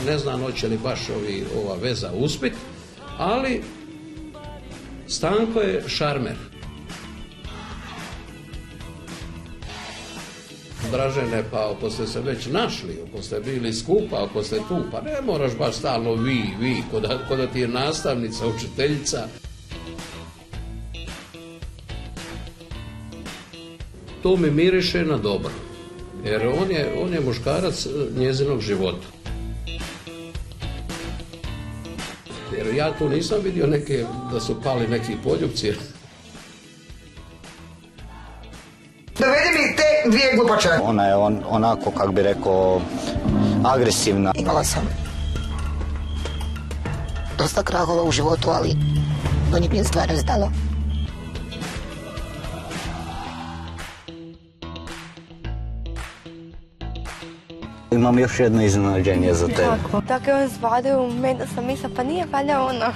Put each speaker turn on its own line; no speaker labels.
ne znam hoće li baš ova veza uspjeti, ali Stanko je šarmer. Dražene, pa ako ste se već našli, ako ste bili skupa, ako ste tu, pa ne moraš baš stalno vi, ko da ti je nastavnica, učiteljica. To mi miriše na dobro, jer on je muškarac njezinog života. Jer ja tu nisam vidio da su pali neki poljupci.
Dovedi mi te dvije glupače.
Ona je onako, kak bi rekao, agresivna.
Imala sam dosta krahova u životu, ali do njih mi je stvarno stalo.
Imam još jedno iznenađenje za tebe.
Tako je on zvadio u mene da sam mislila, pa nije valjda ona.